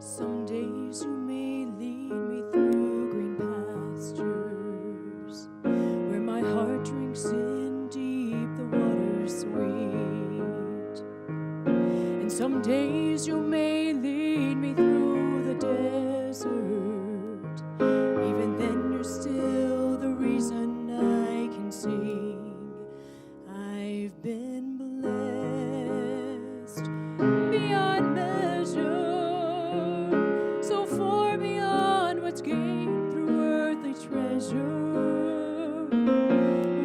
Some days you may lead me through green pastures, where my heart drinks in deep the water's sweet. And some days you may lead me through the desert. Even then you're still the reason I can sing. I've been blessed beyond measure, so far beyond what's gained through earthly treasure.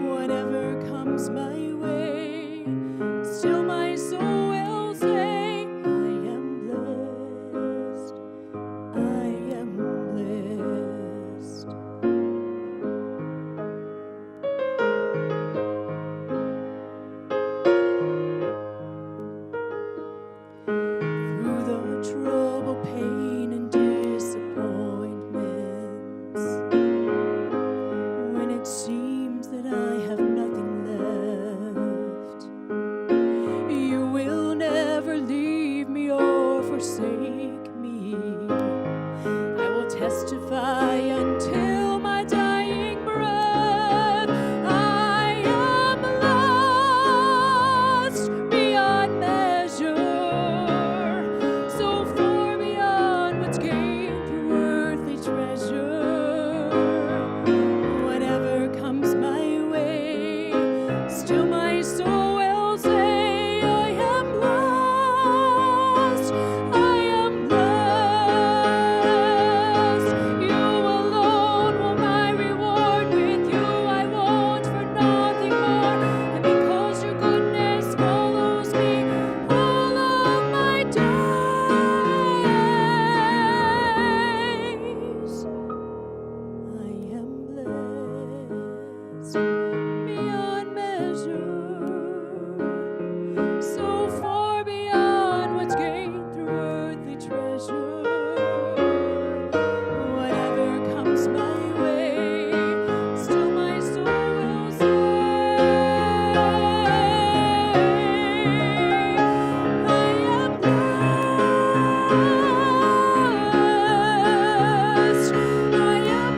Whatever comes my way, still my soul will say, I am blessed, I am blessed. Through the trouble, pain, and disappointments, when it seems that I have nothing left, you will never leave me or forsake me. I will testify until my dying breath. I am lost beyond measure, so far beyond what's gained through earthly treasure. Whatever comes my way, still my soul will say, I am blessed, I am blessed. You alone will my reward. With you I want for nothing more. And because your goodness follows me all of my days, I am blessed beyond measure, so far beyond what's gained through earthly treasure. Whatever comes my way, still my soul will say, I am blessed, I am blessed, I am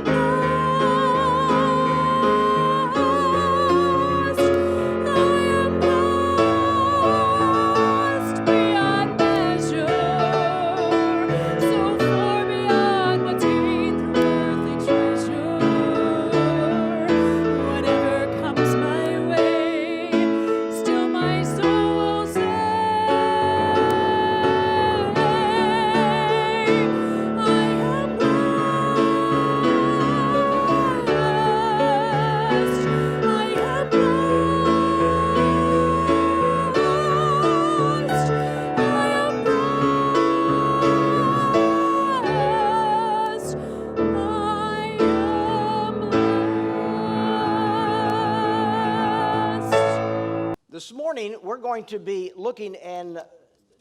blessed beyond measure, so far beyond what's gained through earthly treasure. Whatever comes my way, still my soul will say, I am blessed, I am blessed, I am blessed, I am blessed. This morning, we're going to be looking in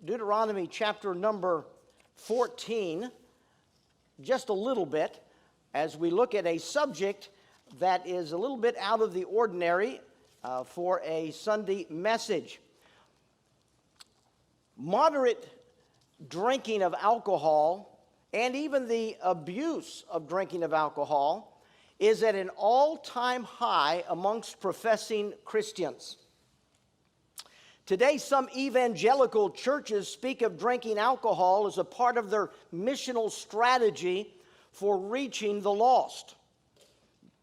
Deuteronomy chapter number 14, just a little bit, as we look at a subject that is a little bit out of the ordinary for a Sunday message. Moderate drinking of alcohol and even the abuse of drinking of alcohol is at an all-time high amongst professing Christians. Today, some evangelical churches speak of drinking alcohol as a part of their missional strategy for reaching the lost.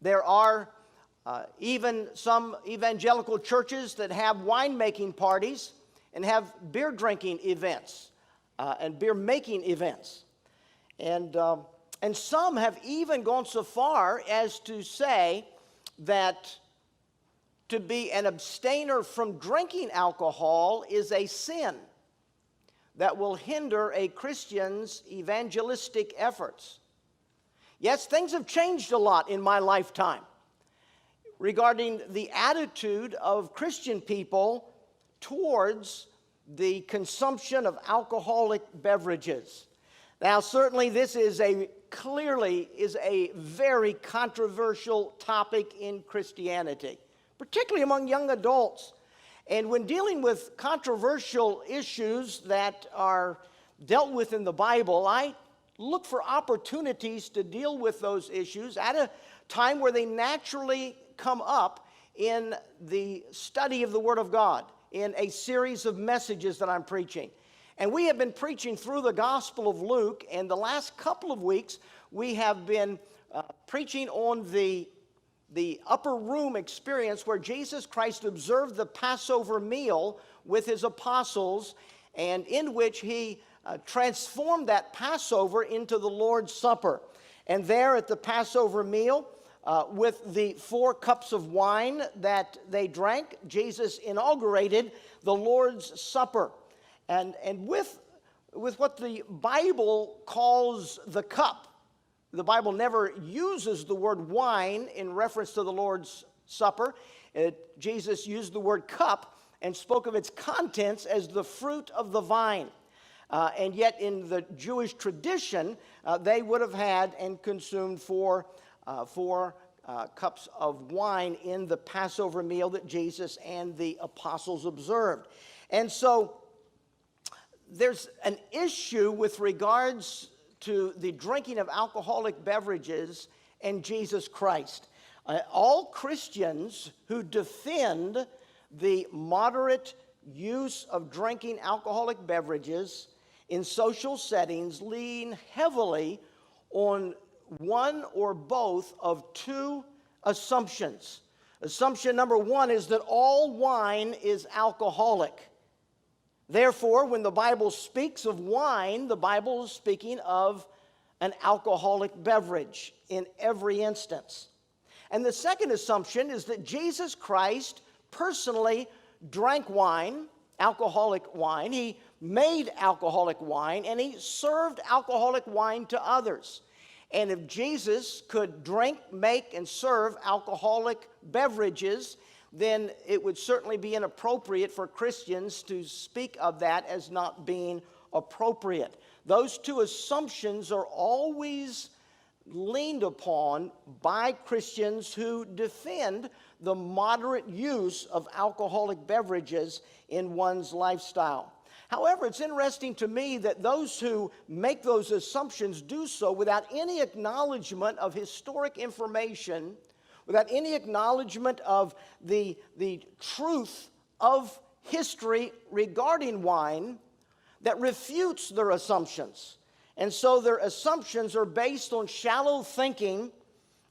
There are even some evangelical churches that have winemaking parties and have beer drinking events and beer making events. And some have even gone so far as to say that to be an abstainer from drinking alcohol is a sin that will hinder a Christian's evangelistic efforts. Yes, things have changed a lot in my lifetime regarding the attitude of Christian people towards the consumption of alcoholic beverages. Now, certainly this is clearly a very controversial topic in Christianity, particularly among young adults. And when dealing with controversial issues that are dealt with in the Bible, I look for opportunities to deal with those issues at a time where they naturally come up in the study of the Word of God, in a series of messages that I'm preaching. And we have been preaching through the Gospel of Luke, and the last couple of weeks we have been preaching on the upper room experience where Jesus Christ observed the Passover meal with his apostles, and in which he transformed that Passover into the Lord's Supper. And there at the Passover meal, with the 4 cups of wine that they drank, Jesus inaugurated the Lord's Supper. And with what the Bible calls the cup, the Bible never uses the word wine in reference to the Lord's Supper. Jesus used the word cup and spoke of its contents as the fruit of the vine. And yet in the Jewish tradition, they would have had and consumed four cups of wine in the Passover meal that Jesus and the apostles observed. And so there's an issue with regards to the drinking of alcoholic beverages and Jesus Christ. All Christians who defend the moderate use of drinking alcoholic beverages in social settings lean heavily on one or both of 2 assumptions. Assumption number 1 is that all wine is alcoholic. Therefore, when the Bible speaks of wine, the Bible is speaking of an alcoholic beverage in every instance. And the second assumption is that Jesus Christ personally drank wine, alcoholic wine. He made alcoholic wine, and he served alcoholic wine to others. And if Jesus could drink, make, and serve alcoholic beverages, then it would certainly be inappropriate for Christians to speak of that as not being appropriate. Those 2 assumptions are always leaned upon by Christians who defend the moderate use of alcoholic beverages in one's lifestyle. However, it's interesting to me that those who make those assumptions do so without any acknowledgement of historic information, without any acknowledgement of the truth of history regarding wine that refutes their assumptions. And so their assumptions are based on shallow thinking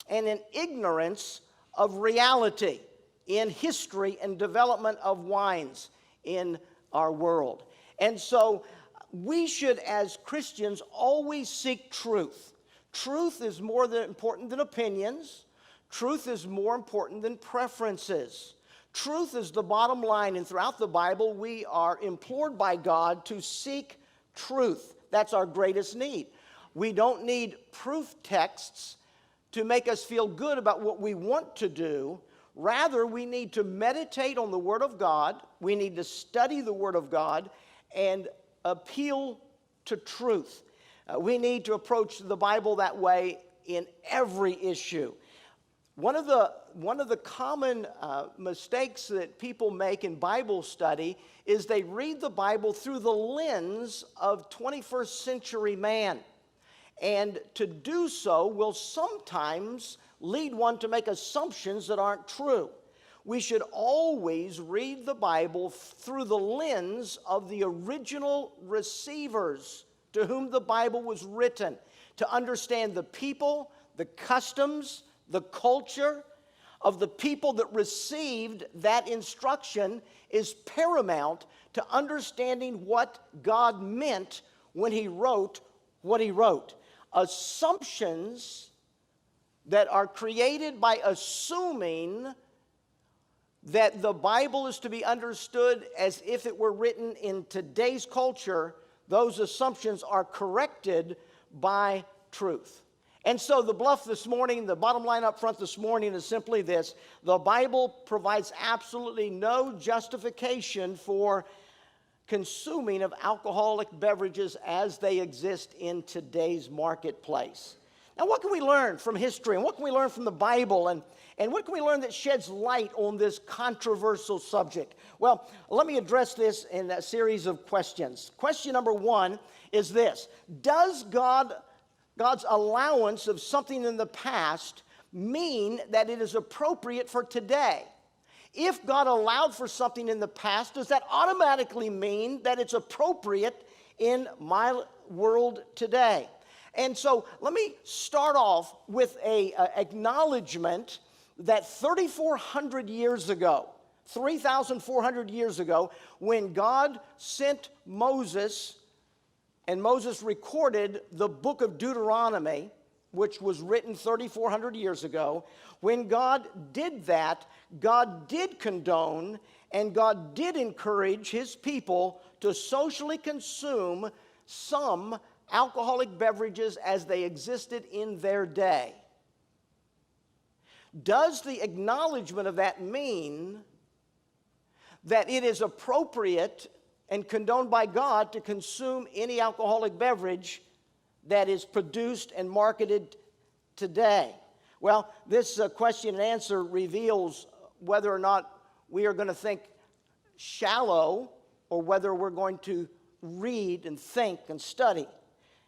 and an ignorance of reality in history and development of wines in our world. And so we should, as Christians, always seek truth. Truth is more important than opinions. Truth is more important than preferences. Truth is the bottom line, and throughout the Bible, we are implored by God to seek truth. That's our greatest need. We don't need proof texts to make us feel good about what we want to do. Rather, we need to meditate on the Word of God. We need to study the Word of God and appeal to truth. We need to approach the Bible that way in every issue. One of the common mistakes that people make in Bible study is they read the Bible through the lens of 21st century man. And to do so will sometimes lead one to make assumptions that aren't true. We should always read the Bible through the lens of the original receivers to whom the Bible was written, to understand the people, the customs, the culture of the people that received that instruction is paramount to understanding what God meant when he wrote what he wrote. Assumptions that are created by assuming that the Bible is to be understood as if it were written in today's culture, those assumptions are corrected by truth. And so the bluff this morning, the bottom line up front this morning is simply this: the Bible provides absolutely no justification for consuming of alcoholic beverages as they exist in today's marketplace. Now, what can we learn from history, and what can we learn from the Bible, and what can we learn that sheds light on this controversial subject? Well, let me address this in a series of questions. Question number 1 is this: does God God's allowance of something in the past mean that it is appropriate for today? If God allowed for something in the past, does that automatically mean that it's appropriate in my world today? And so let me start off with an acknowledgement that 3,400 years ago, 3,400 years ago, when God sent Moses, and Moses recorded the book of Deuteronomy, which was written 3,400 years ago, when God did that, God did condone and God did encourage his people to socially consume some alcoholic beverages as they existed in their day. Does the acknowledgement of that mean that it is appropriate and condoned by God to consume any alcoholic beverage that is produced and marketed today? Well, this question and answer reveals whether or not we are going to think shallow or whether we're going to read and think and study.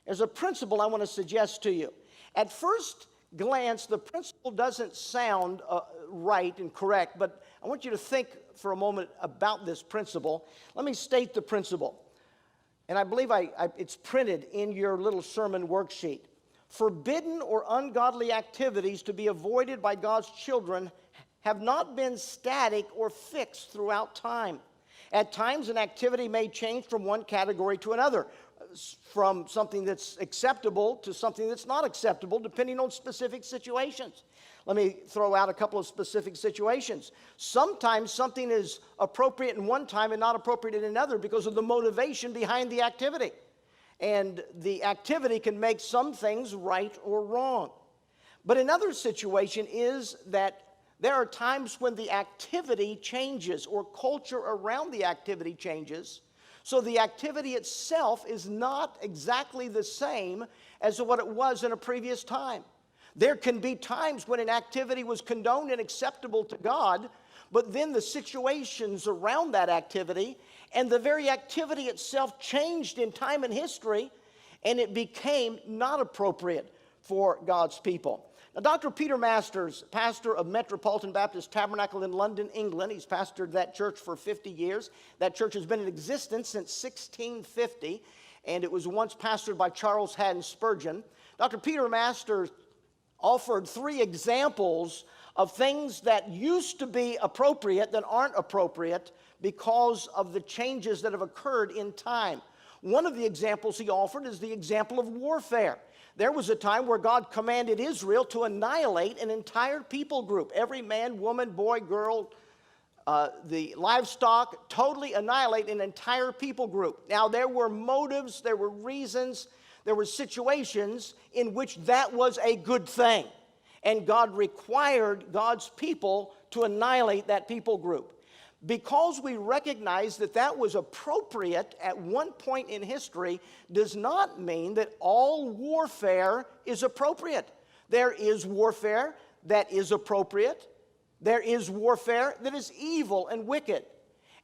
There's a principle I want to suggest to you. At first glance, the principle doesn't sound right and correct, but I want you to think for a moment about this principle. Let me state the principle. And I believe it's printed in your little sermon worksheet. Forbidden or ungodly activities to be avoided by God's children have not been static or fixed throughout time. At times, an activity may change from one category to another, from something that's acceptable to something that's not acceptable, depending on specific situations. Let me throw out a couple of specific situations. Sometimes something is appropriate in one time and not appropriate in another because of the motivation behind the activity. And the activity can make some things right or wrong. But another situation is that there are times when the activity changes or culture around the activity changes, so the activity itself is not exactly the same as what it was in a previous time. There can be times when an activity was condoned and acceptable to God, but then the situations around that activity and the very activity itself changed in time and history, and it became not appropriate for God's people. Now, Dr. Peter Masters, pastor of Metropolitan Baptist Tabernacle in London, England, he's pastored that church for 50 years. That church has been in existence since 1650, and it was once pastored by Charles Haddon Spurgeon. Dr. Peter Masters offered 3 examples of things that used to be appropriate that aren't appropriate because of the changes that have occurred in time. One of the examples he offered is the example of warfare. There was a time where God commanded Israel to annihilate an entire people group. Every man, woman, boy, girl, the livestock, totally annihilate an entire people group. Now, there were motives, there were reasons, there were situations in which that was a good thing. And God required God's people to annihilate that people group. Because we recognize that that was appropriate at one point in history does not mean that all warfare is appropriate. There is warfare that is appropriate. There is warfare that is evil and wicked.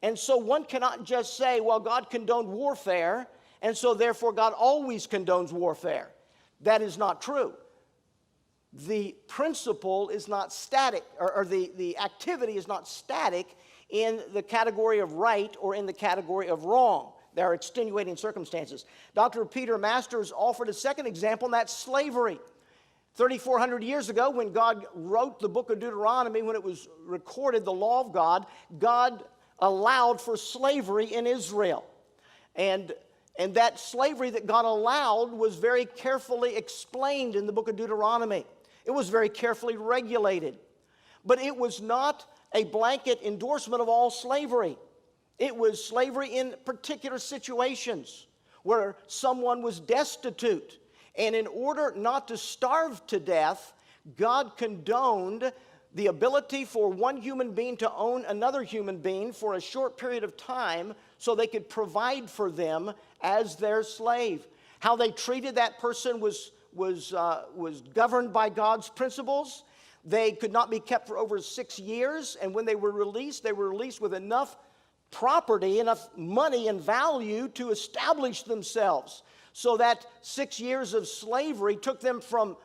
And so one cannot just say, well, God condoned warfare, and so therefore God always condones warfare. That is not true. The principle is not static, or the activity is not static in the category of right or in the category of wrong. There are extenuating circumstances. Dr. Peter Masters offered a second example, and that's slavery. 3,400 years ago, when God wrote the book of Deuteronomy, when it was recorded, the law of God, God allowed for slavery in Israel. And that slavery that God allowed was very carefully explained in the book of Deuteronomy. It was very carefully regulated. But it was not a blanket endorsement of all slavery. It was slavery in particular situations where someone was destitute. And in order not to starve to death, God condoned the ability for one human being to own another human being for a short period of time so they could provide for them as their slave. How they treated that person was governed by God's principles. They could not be kept for over 6 years, and when they were released with enough property, enough money and value to establish themselves. So that 6 years of slavery took them from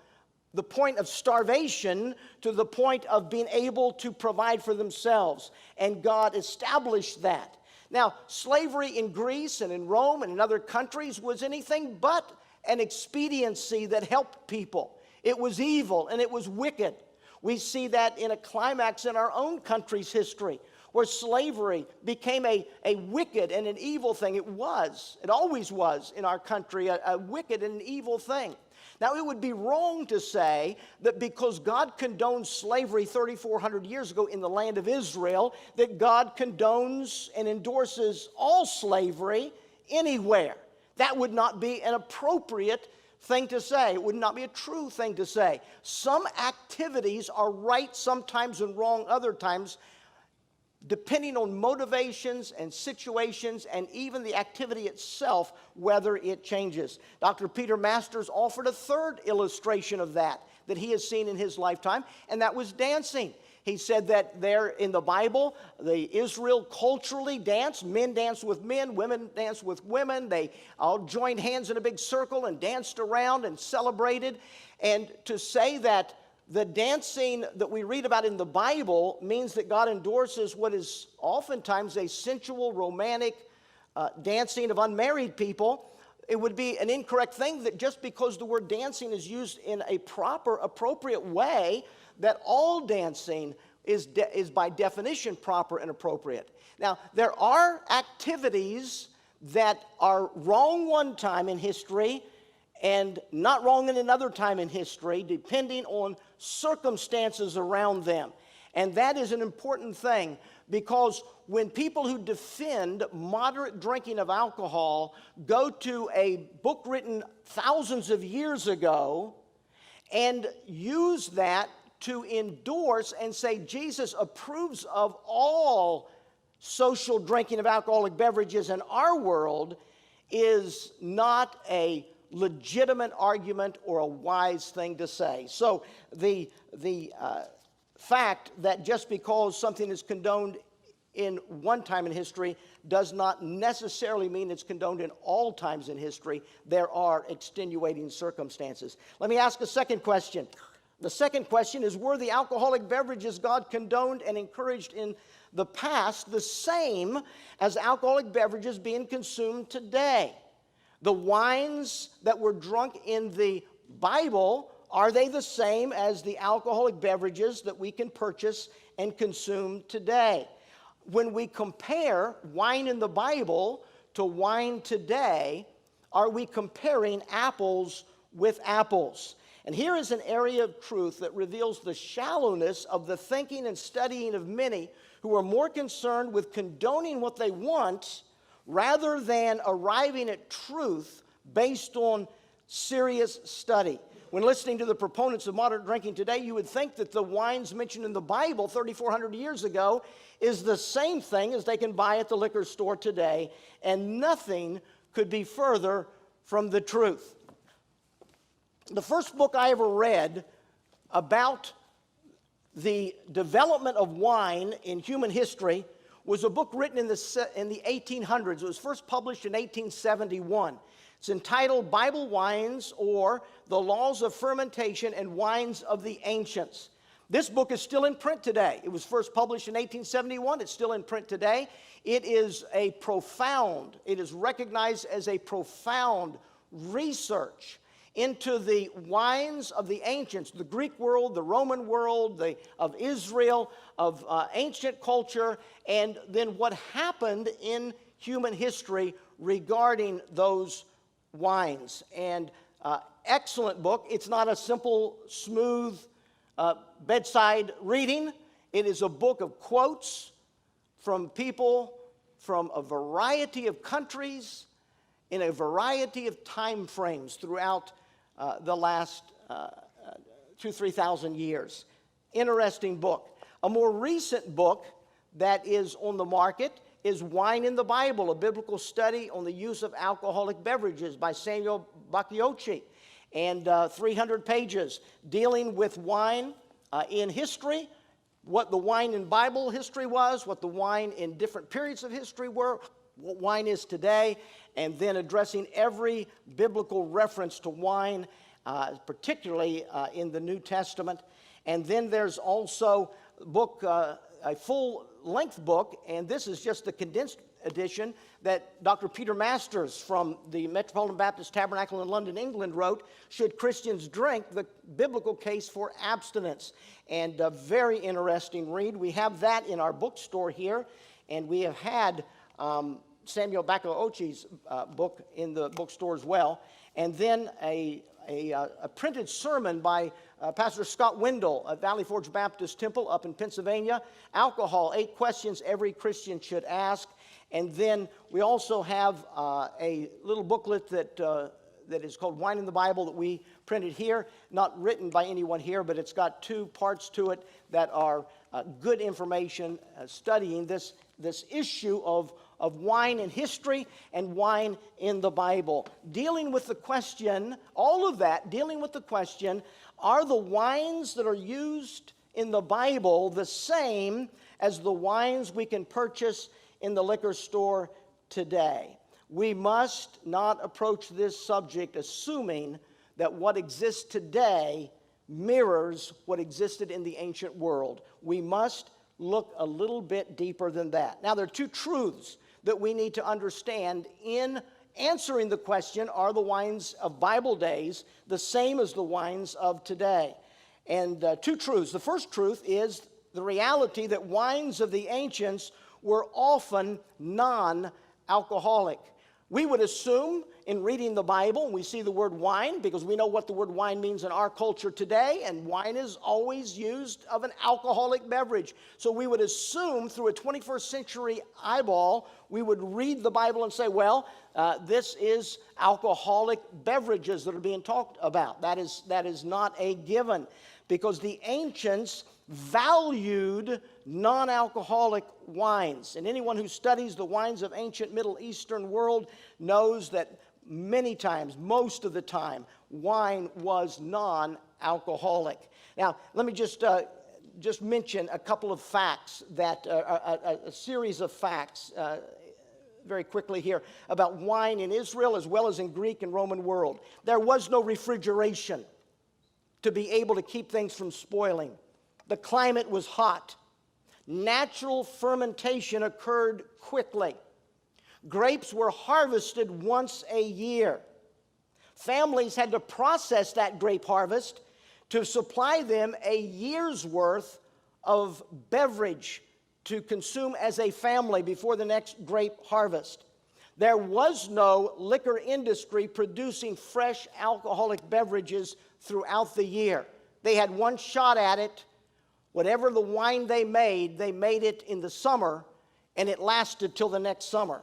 the point of starvation to the point of being able to provide for themselves. And God established that. Now, slavery in Greece and in Rome and in other countries was anything but an expediency that helped people. It was evil and it was wicked. We see that in a climax in our own country's history, where slavery became a wicked and an evil thing. It always was in our country, a wicked and an evil thing. Now, it would be wrong to say that because God condoned slavery 3,400 years ago in the land of Israel, that God condones and endorses all slavery anywhere. That would not be an appropriate thing to say. It would not be a true thing to say. Some activities are right sometimes and wrong other times, depending on motivations and situations and even the activity itself, whether it changes. Dr. Peter Masters offered a third illustration of that he has seen in his lifetime, and that was dancing. He said that there in the Bible, Israel culturally danced. Men danced with men, women danced with women. They all joined hands in a big circle and danced around and celebrated. And to say that the dancing that we read about in the Bible means that God endorses what is oftentimes a sensual, romantic dancing of unmarried people, it would be an incorrect thing that just because the word dancing is used in a proper, appropriate way, that all dancing is by definition proper and appropriate. Now, there are activities that are wrong one time in history and not wrong in another time in history, depending on circumstances around them. And that is an important thing, because when people who defend moderate drinking of alcohol go to a book written thousands of years ago and use that to endorse and say Jesus approves of all social drinking of alcoholic beverages in our world, is not a legitimate argument or a wise thing to say. So the fact that just because something is condoned in one time in history does not necessarily mean it's condoned in all times in history. There are extenuating circumstances. Let me ask a second question. The second question is, were the alcoholic beverages God condoned and encouraged in the past the same as alcoholic beverages being consumed today? The wines that were drunk in the Bible, are they the same as the alcoholic beverages that we can purchase and consume today? When we compare wine in the Bible to wine today, are we comparing apples with apples? And here is an area of truth that reveals the shallowness of the thinking and studying of many who are more concerned with condoning what they want rather than arriving at truth based on serious study. When listening to the proponents of moderate drinking today, you would think that the wines mentioned in the Bible 3,400 years ago is the same thing as they can buy at the liquor store today, and nothing could be further from the truth. The first book I ever read about the development of wine in human history was a book written in the 1800s. It was first published in 1871. It's entitled Bible Wines, or The Laws of Fermentation and Wines of the Ancients. This book is still in print today. It was first published in 1871. It's still in print today. It is recognized as a profound research into the wines of the ancients, the Greek world, the Roman world, of Israel, of ancient culture, and then what happened in human history regarding those wines. And excellent book. It's not a simple, smooth bedside reading. It is a book of quotes from people from a variety of countries in a variety of time frames throughout the last 2,000-3,000 years. Interesting book. A more recent book that is on the market is Wine in the Bible, a biblical study on the use of alcoholic beverages by Samuel Bacchiocchi, and 300 pages dealing with wine in history, what the wine in Bible history was, what the wine in different periods of history were, what wine is today, and then addressing every biblical reference to wine, particularly in the New Testament. And then there's also a full-length book, and this is just the condensed edition that Dr. Peter Masters from the Metropolitan Baptist Tabernacle in London, England wrote, Should Christians Drink? The Biblical Case for Abstinence. And a very interesting read. We have that in our bookstore here, and we have had Samuel Bakaochi's book in the bookstore as well. And then a printed sermon by Pastor Scott Wendell at Valley Forge Baptist Temple up in Pennsylvania. Alcohol, 8 questions every Christian should ask. And then we also have a little booklet that is called Wine in the Bible that we printed here. Not written by anyone here, but it's got 2 parts to it that are good information studying this issue of wine in history and wine in the Bible. Dealing with the question, all of that, dealing with the question, are the wines that are used in the Bible the same as the wines we can purchase in the liquor store today? We must not approach this subject assuming that what exists today mirrors what existed in the ancient world. We must look a little bit deeper than that. Now, there are 2 truths that we need to understand in answering the question, are the wines of Bible days the same as the wines of today? And 2 truths. The first truth is the reality that wines of the ancients were often non-alcoholic. We would assume in reading the Bible, we see the word wine because we know what the word wine means in our culture today, and wine is always used of an alcoholic beverage. So we would assume through a 21st century eyeball, we would read the Bible and say, well, this is alcoholic beverages that are being talked about. That is not a given because the ancients valued non-alcoholic wines. And anyone who studies the wines of ancient Middle Eastern world knows that many times, most of the time, wine was non-alcoholic. Now, let me just mention a couple of facts, that a series of facts very quickly here about wine in Israel as well as in Greek and Roman world. There was no refrigeration to be able to keep things from spoiling. The climate was hot. Natural fermentation occurred quickly. Grapes were harvested once a year. Families had to process that grape harvest to supply them a year's worth of beverage to consume as a family before the next grape harvest. There was no liquor industry producing fresh alcoholic beverages throughout the year. They had one shot at it. Whatever the wine they made it in the summer, and it lasted till the next summer.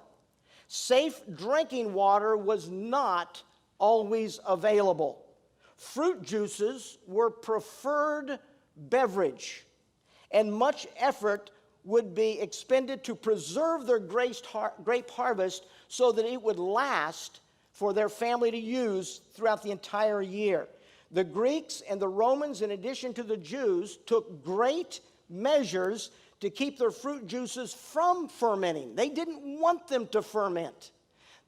Safe drinking water was not always available. Fruit juices were preferred beverage, and much effort would be expended to preserve their grape harvest so that it would last for their family to use throughout the entire year. The Greeks and the Romans, in addition to the Jews, took great measures to keep their fruit juices from fermenting. They didn't want them to ferment.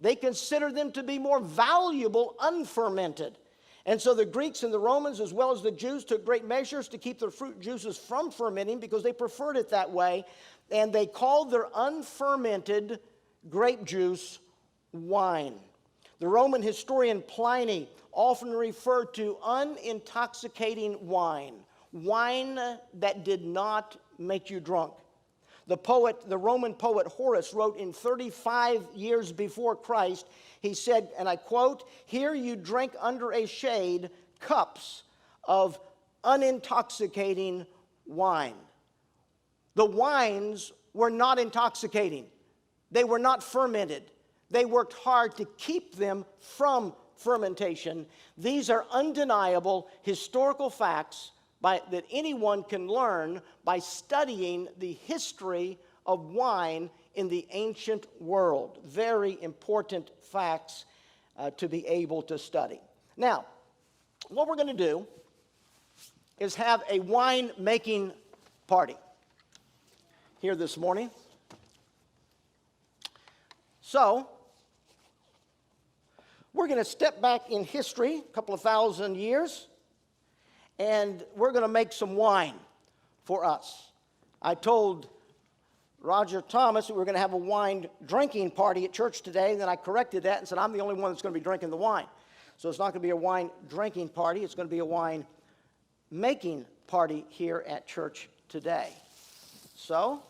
They considered them to be more valuable unfermented. And so the Greeks and the Romans, as well as the Jews, took great measures to keep their fruit juices from fermenting because they preferred it that way. And they called their unfermented grape juice wine. The Roman historian Pliny often referred to unintoxicating wine, wine that did not make you drunk. The Roman poet Horace wrote in 35 years before Christ, he said, and I quote, "Here you drink under a shade cups of unintoxicating wine." The wines were not intoxicating. They were not fermented. They worked hard to keep them from fermentation. These are undeniable historical facts that anyone can learn by studying the history of wine in the ancient world. Very important facts to be able to study. Now, what we're going to do is have a wine-making party here this morning. So, we're going to step back in history, a couple of thousand years, and we're going to make some wine for us. I told Roger Thomas that we were going to have a wine drinking party at church today, and then I corrected that and said, I'm the only one that's going to be drinking the wine. So it's not going to be a wine drinking party, it's going to be a wine making party here at church today. So,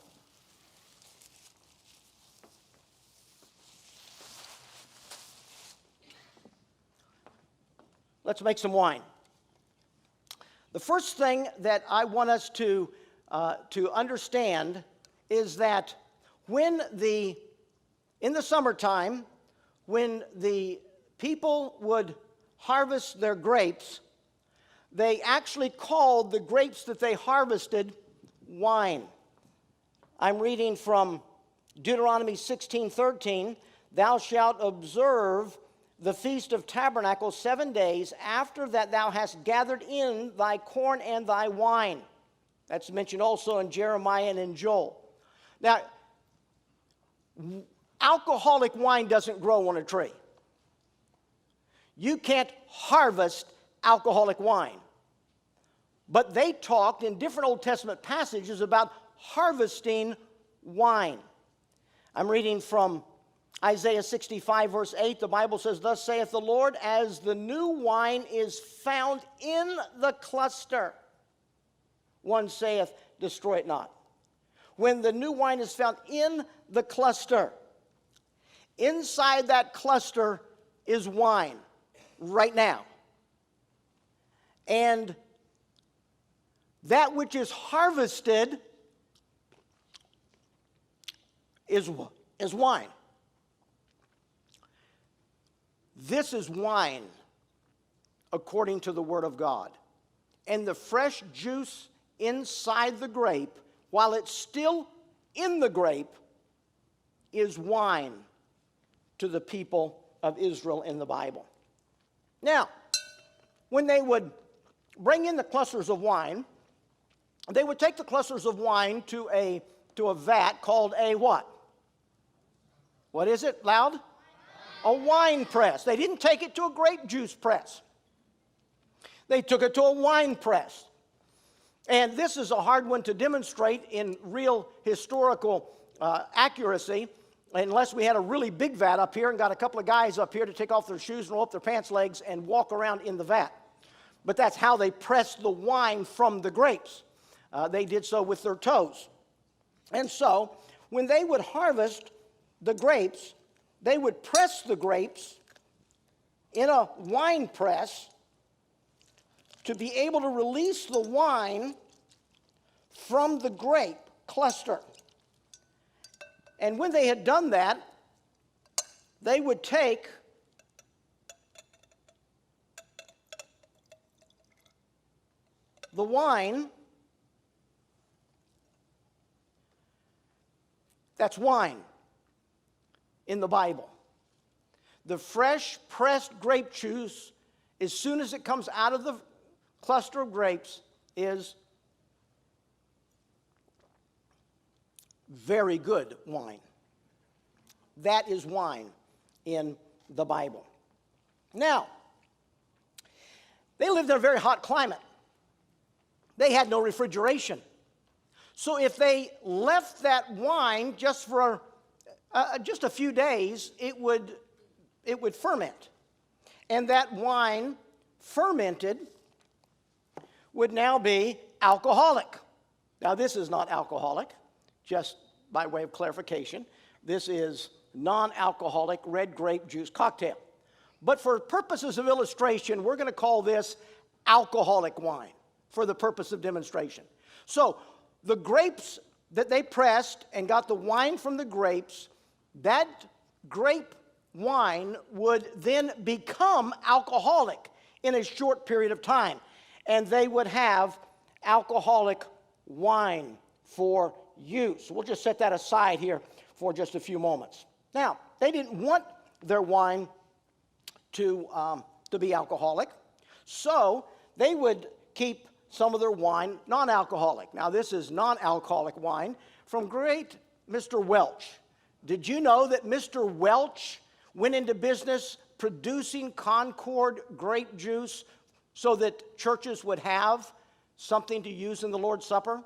let's make some wine. The first thing that I want us to understand is that in the summertime, when the people would harvest their grapes, they actually called the grapes that they harvested wine. I'm reading from Deuteronomy 16:13. Thou shalt observe the Feast of Tabernacles 7 days after that thou hast gathered in thy corn and thy wine. That's mentioned also in Jeremiah and in Joel. Now, alcoholic wine doesn't grow on a tree. You can't harvest alcoholic wine. But they talked in different Old Testament passages about harvesting wine. I'm reading from Isaiah 65, verse 8. The Bible says, Thus saith the Lord, as the new wine is found in the cluster, one saith, destroy it not. When the new wine is found in the cluster, inside that cluster is wine right now. And that which is harvested is wine. This is wine according to the Word of God. And the fresh juice inside the grape, while it's still in the grape, is wine to the people of Israel in the Bible. Now, when they would bring in the clusters of wine, they would take the clusters of wine to a vat called a what? What is it? Loud? A wine press. They didn't take it to a grape juice press. They took it to a wine press. And this is a hard one to demonstrate in real historical accuracy, unless we had a really big vat up here and got a couple of guys up here to take off their shoes and roll up their pants legs and walk around in the vat. But that's how they pressed the wine from the grapes. They did so with their toes. And so, when they would harvest the grapes, they would press the grapes in a wine press to be able to release the wine from the grape cluster. And when they had done that, they would take the wine, that's wine in the Bible. The fresh pressed grape juice, as soon as it comes out of the cluster of grapes, is very good wine. That is wine in the Bible. Now, they lived in a very hot climate. They had no refrigeration. So if they left that wine just for just a few days, it would ferment. And that wine fermented would now be alcoholic. Now, this is not alcoholic, just by way of clarification. This is non-alcoholic red grape juice cocktail. But for purposes of illustration, we're going to call this alcoholic wine for the purpose of demonstration. So, the grapes that they pressed and got the wine from the grapes, that grape wine would then become alcoholic in a short period of time. And they would have alcoholic wine for use. We'll just set that aside here for just a few moments. Now, they didn't want their wine to be alcoholic, so they would keep some of their wine non-alcoholic. Now, this is non-alcoholic wine from great Mr. Welch. Did you know that Mr. Welch went into business producing Concord grape juice so that churches would have something to use in the Lord's Supper?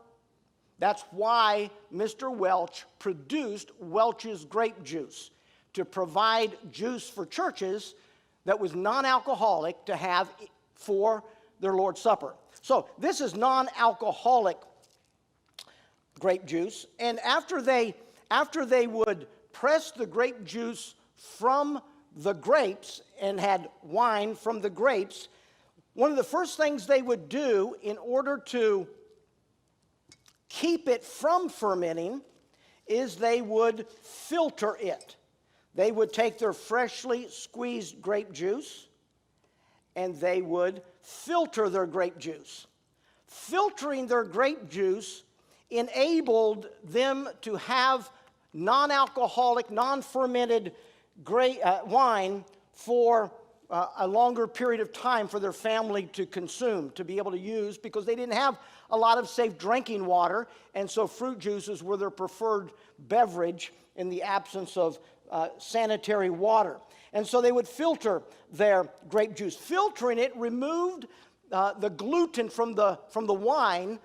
That's why Mr. Welch produced Welch's grape juice, to provide juice for churches that was non-alcoholic to have for their Lord's Supper. So this is non-alcoholic grape juice, and after they would press the grape juice from the grapes and had wine from the grapes, one of the first things they would do in order to keep it from fermenting is they would filter it. They would take their freshly squeezed grape juice and they would filter their grape juice. Filtering their grape juice enabled them to have non-alcoholic, non-fermented wine for a longer period of time for their family to consume, to be able to use, because they didn't have a lot of safe drinking water, and so fruit juices were their preferred beverage in the absence of sanitary water. And so they would filter their grape juice. Filtering it removed the gluten from the wine,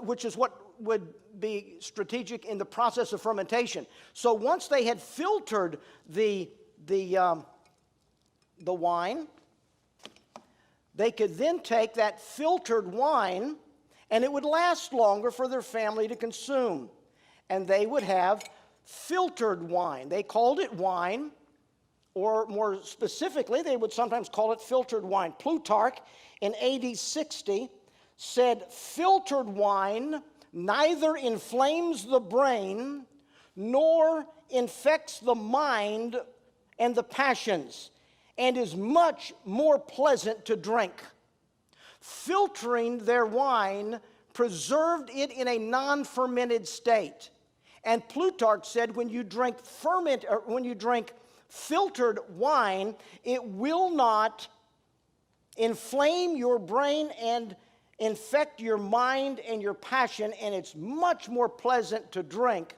which is what would be strategic in the process of fermentation. So once they had filtered the wine, they could then take that filtered wine, and it would last longer for their family to consume. And they would have filtered wine. They called it wine, or more specifically, they would sometimes call it filtered wine. Plutarch in AD 60 said, "Filtered wine neither inflames the brain nor infects the mind and the passions, and is much more pleasant to drink." Filtering their wine preserved it in a non-fermented state. And Plutarch said, when you drink filtered wine, it will not inflame your brain and infect your mind and your passion, and it's much more pleasant to drink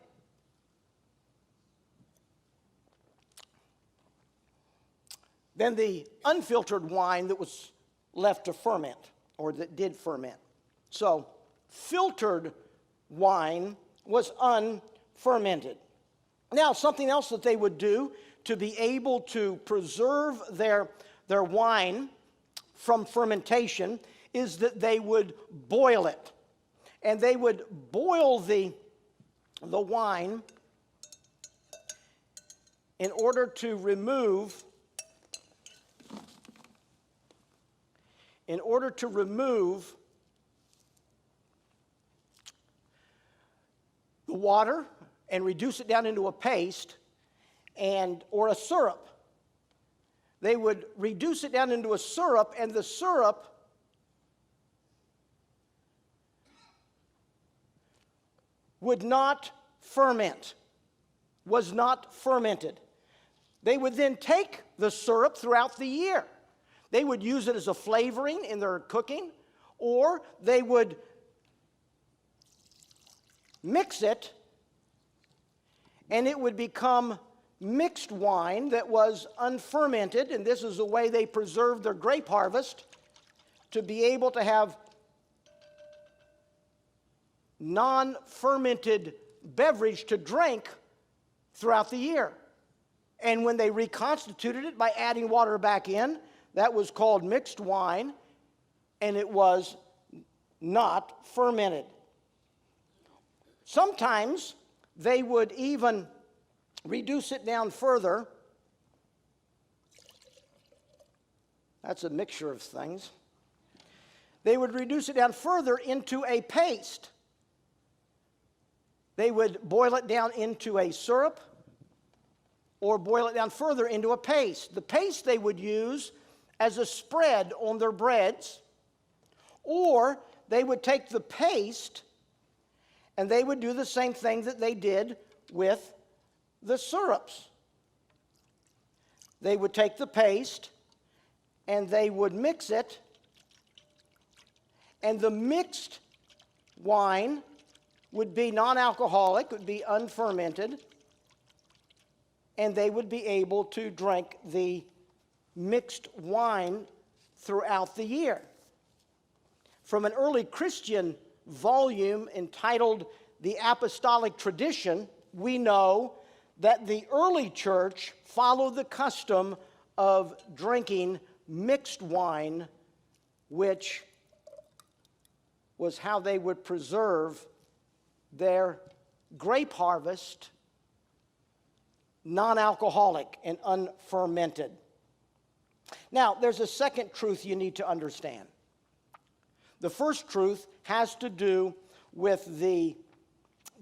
than the unfiltered wine that was left to ferment, or that did ferment. So, filtered wine was unfermented. Now, something else that they would do to be able to preserve their wine from fermentation is that they would boil it. And they would boil the wine in order to remove the water and reduce it down into a paste or a syrup. They would reduce it down into a syrup, and the syrup would not ferment, was not fermented. They would then take the syrup throughout the year. They would use it as a flavoring in their cooking, or they would mix it, and it would become mixed wine that was unfermented, and this is the way they preserved their grape harvest, to be able to have non-fermented beverage to drink throughout the year. And when they reconstituted it by adding water back in, that was called mixed wine, and it was not fermented. Sometimes they would even reduce it down further. That's a mixture of things. They would reduce it down further into a paste. They would boil it down into a syrup or boil it down further into a paste. The paste they would use as a spread on their breads, or they would take the paste and they would do the same thing that they did with the syrups. They would take the paste and they would mix it, and the mixed wine would be non-alcoholic, would be unfermented, and they would be able to drink the mixed wine throughout the year. From an early Christian volume entitled The Apostolic Tradition, we know that the early church followed the custom of drinking mixed wine, which was how they would preserve their grape harvest, non-alcoholic and unfermented. Now, there's a second truth you need to understand. The first truth has to do with the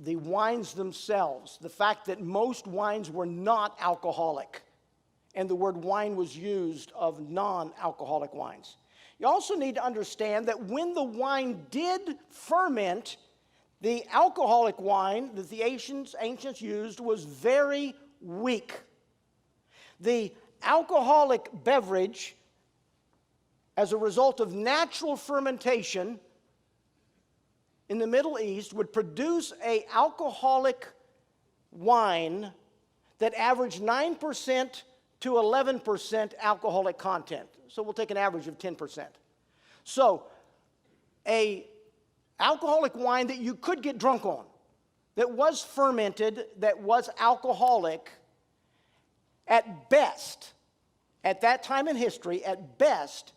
wines themselves, the fact that most wines were not alcoholic, and the word wine was used of non-alcoholic wines. You also need to understand that when the wine did ferment, the alcoholic wine that the ancients used was very weak. The alcoholic beverage, as a result of natural fermentation in the Middle East, would produce an alcoholic wine that averaged 9% to 11% alcoholic content. So we'll take an average of 10%. So an alcoholic wine that you could get drunk on, that was fermented, that was alcoholic, at best, at that time in history, at best,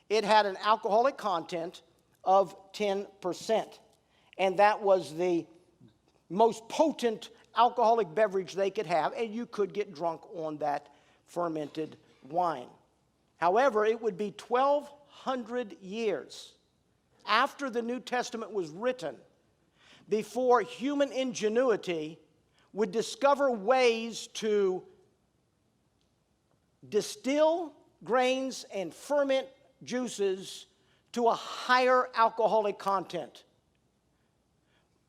it had an alcoholic content of 10%. And that was the most potent alcoholic beverage they could have, and you could get drunk on that fermented wine. However, it would be 1,200 years after the New Testament was written before human ingenuity would discover ways to distill grains and ferment juices to a higher alcoholic content.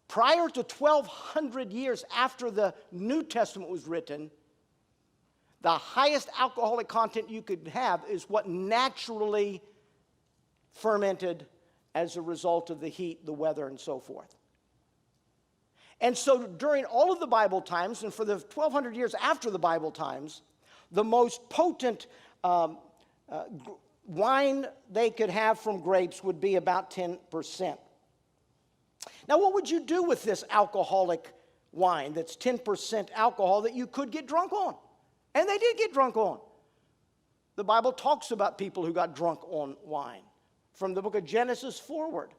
Prior to 1,200 years after the New Testament was written, the highest alcoholic content you could have is what naturally fermented as a result of the heat, the weather, and so forth. And so during all of the Bible times, and for the 1,200 years after the Bible times, the most potent wine they could have from grapes would be about 10%. Now, what would you do with this alcoholic wine that's 10% alcohol that you could get drunk on? And they did get drunk on. The Bible talks about people who got drunk on wine. From the book of Genesis forward,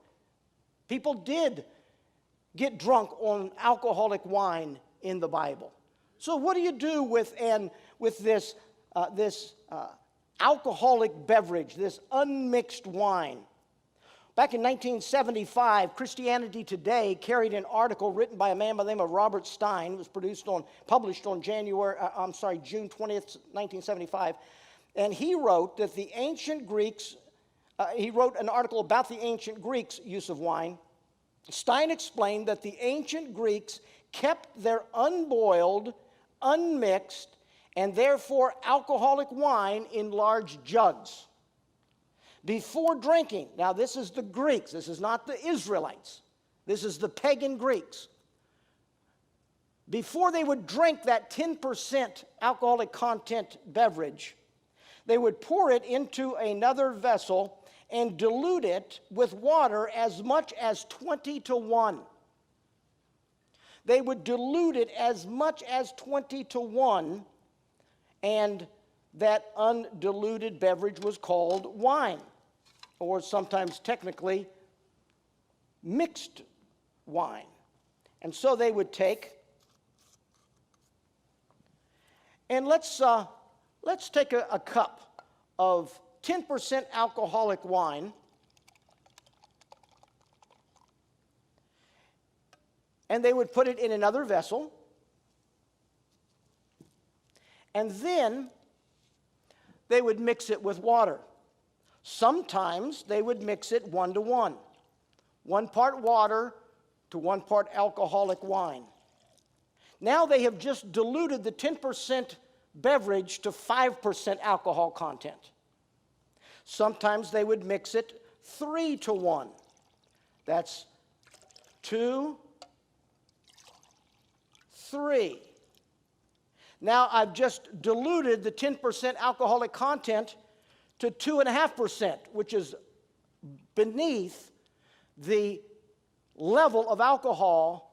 people did get drunk on alcoholic wine in the Bible. So what do you do with this alcoholic beverage, this unmixed wine? Back in 1975, Christianity Today carried an article written by a man by the name of Robert Stein. It was published on June 20th, 1975. And he wrote that the ancient Greeks, he wrote an article about the ancient Greeks' use of wine. Stein explained that the ancient Greeks kept their unboiled, unmixed, and therefore alcoholic wine in large jugs. Before drinking, now this is the Greeks, this is not the Israelites, this is the pagan Greeks. Before they would drink that 10% alcoholic content beverage, they would pour it into another vessel and dilute it with water as much as 20 to 1. They would dilute it as much as 20 to 1, and that undiluted beverage was called wine, or sometimes technically mixed wine. And so they would take, and let's take a cup of 10% alcoholic wine, and they would put it in another vessel, and then they would mix it with water. Sometimes they would mix it 1 to 1. 1 part water to 1 part alcoholic wine. Now they have just diluted the 10% beverage to 5% alcohol content. Sometimes they would mix it 3 to 1. That's 2, 3. Now I've just diluted the 10% alcoholic content to 2.5%, which is beneath the level of alcohol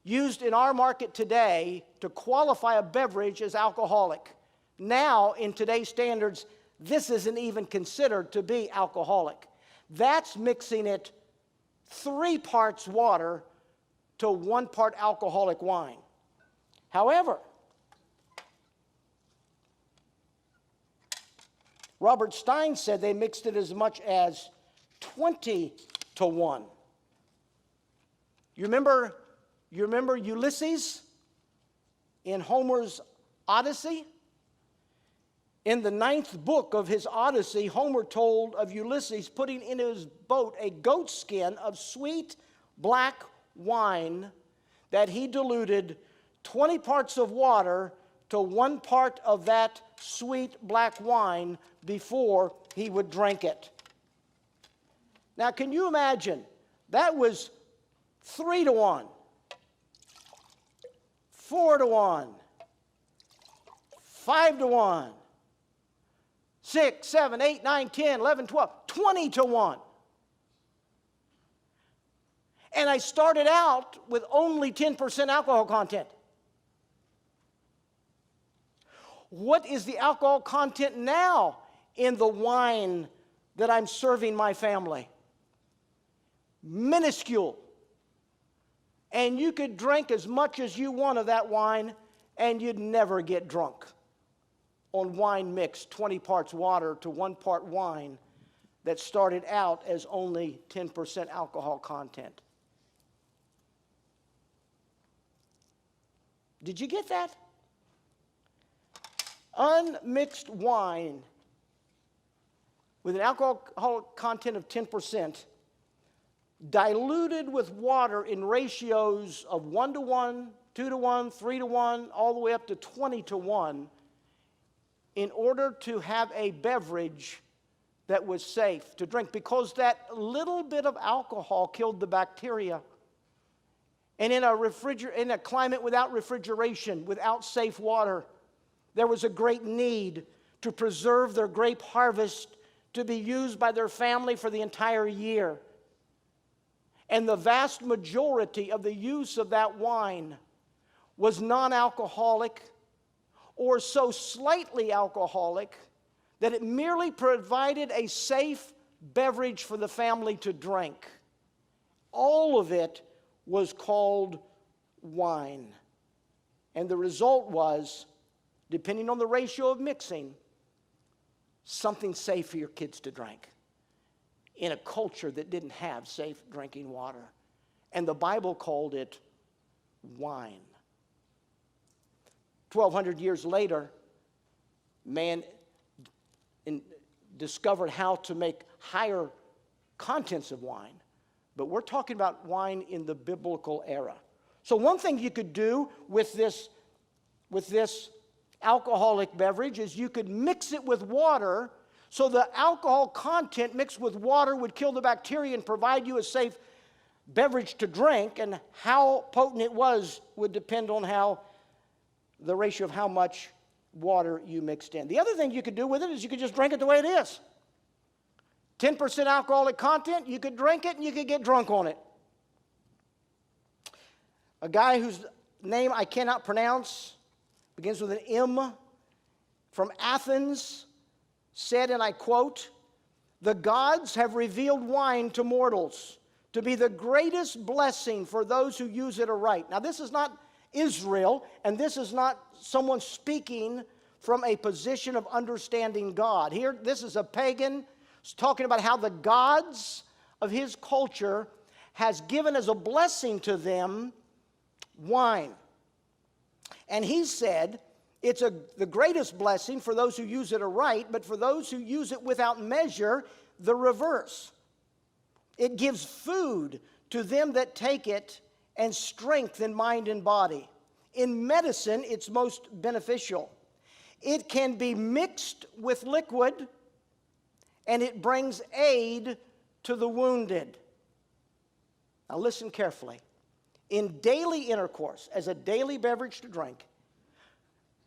used in our market today to qualify a beverage as alcoholic. Now, in today's standards, this isn't even considered to be alcoholic. That's mixing it 3 parts water to 1 part alcoholic wine. However, Robert Stein said they mixed it as much as 20 to 1. You remember Ulysses in Homer's Odyssey? In the 9th book of his Odyssey, Homer told of Ulysses putting in his boat a goat skin of sweet black wine that he diluted 20 parts of water to 1 part of that sweet black wine before he would drink it. Now, can you imagine? That was 3 to 1, 4 to 1, 5 to 1, 6, 7, 8, 9, 10, 11, 12, 20 to 1. And I started out with only 10% alcohol content. What is the alcohol content now in the wine that I'm serving my family? Minuscule. And you could drink as much as you want of that wine, and you'd never get drunk on wine mixed 20 parts water to 1 part wine that started out as only 10% alcohol content. Did you get that? Unmixed wine with an alcohol content of 10%, diluted with water in ratios of 1 to 1, 2 to 1, 3 to 1, all the way up to 20 to 1, in order to have a beverage that was safe to drink, because that little bit of alcohol killed the bacteria. And in a climate without refrigeration, without safe water, there was a great need to preserve their grape harvest to be used by their family for the entire year. And the vast majority of the use of that wine was non-alcoholic or so slightly alcoholic that it merely provided a safe beverage for the family to drink. All of it was called wine. And the result was, depending on the ratio of mixing, something safe for your kids to drink in a culture that didn't have safe drinking water. And the Bible called it wine. 1,200 years later, man discovered how to make higher contents of wine. But we're talking about wine in the biblical era. So one thing you could do with this alcoholic beverage is you could mix it with water, so the alcohol content mixed with water would kill the bacteria and provide you a safe beverage to drink, and how potent it was would depend on the ratio of how much water you mixed in. The other thing you could do with it is you could just drink it the way it is. 10% alcoholic content, you could drink it and you could get drunk on it. A guy whose name I cannot pronounce, begins with an M, from Athens, said, and I quote, "The gods have revealed wine to mortals to be the greatest blessing for those who use it aright." Now, this is not Israel, and this is not someone speaking from a position of understanding God. Here, this is a pagan talking about how the gods of his culture has given as a blessing to them wine. And he said, it's the greatest blessing for those who use it aright, but for those who use it without measure, the reverse. It gives food to them that take it and strength in mind and body. In medicine, it's most beneficial. It can be mixed with liquid, and it brings aid to the wounded. Now listen carefully. In daily intercourse, as a daily beverage to drink,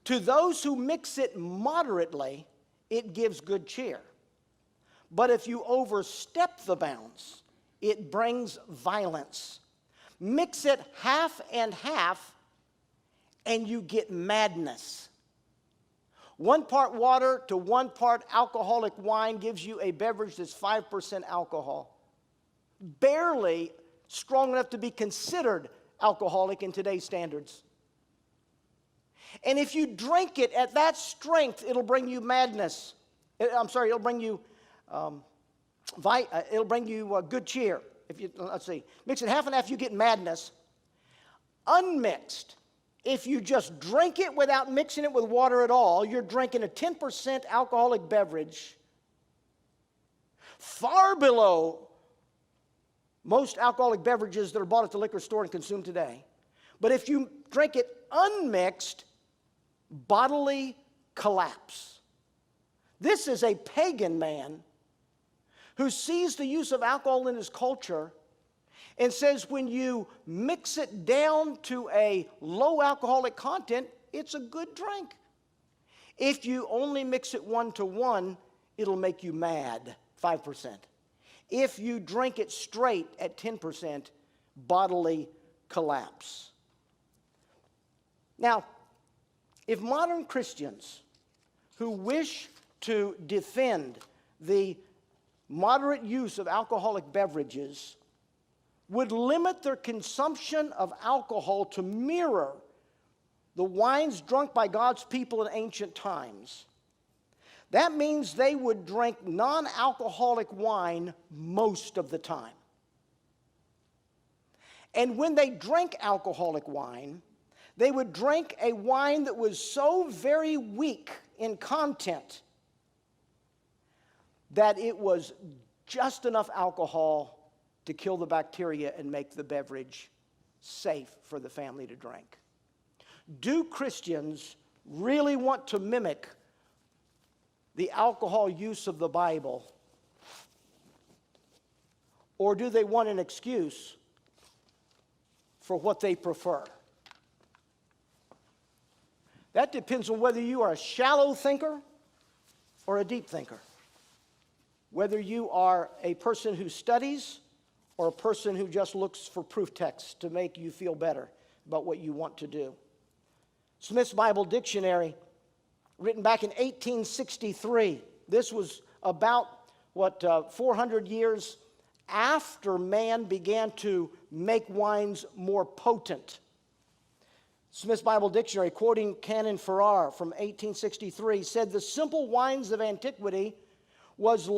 To those who mix it moderately, it gives good cheer. But if you overstep the bounds, it brings violence. Mix it half and half, and you get madness. 1 part water to 1 part alcoholic wine gives you a beverage that's 5% alcohol. Barely strong enough to be considered alcoholic in today's standards. And if you drink it at that strength, it'll bring you madness. It'll bring you good cheer. Let's see, mix it half and half, you get madness. Unmixed, if you just drink it without mixing it with water at all, you're drinking a 10% alcoholic beverage, far below most alcoholic beverages that are bought at the liquor store and consumed today. But if you drink it unmixed, bodily collapse. This is a pagan man who sees the use of alcohol in his culture and says when you mix it down to a low alcoholic content, it's a good drink. If you only mix it 1 to 1, it'll make you mad, 5%. If you drink it straight at 10%, bodily collapse. Now, if modern Christians who wish to defend the moderate use of alcoholic beverages would limit their consumption of alcohol to mirror the wines drunk by God's people in ancient times, that means they would drink non-alcoholic wine most of the time. And when they drank alcoholic wine, they would drink a wine that was so very weak in content that it was just enough alcohol to kill the bacteria and make the beverage safe for the family to drink. Do Christians really want to mimic the alcohol use of the Bible? Or do they want an excuse for what they prefer? That depends on whether you are a shallow thinker or a deep thinker. Whether you are a person who studies or a person who just looks for proof texts to make you feel better about what you want to do. Smith's Bible Dictionary, written back in 1863. This was about, 400 years after man began to make wines more potent. Smith's Bible Dictionary, quoting Canon Farrar from 1863, said the simple wines of antiquity was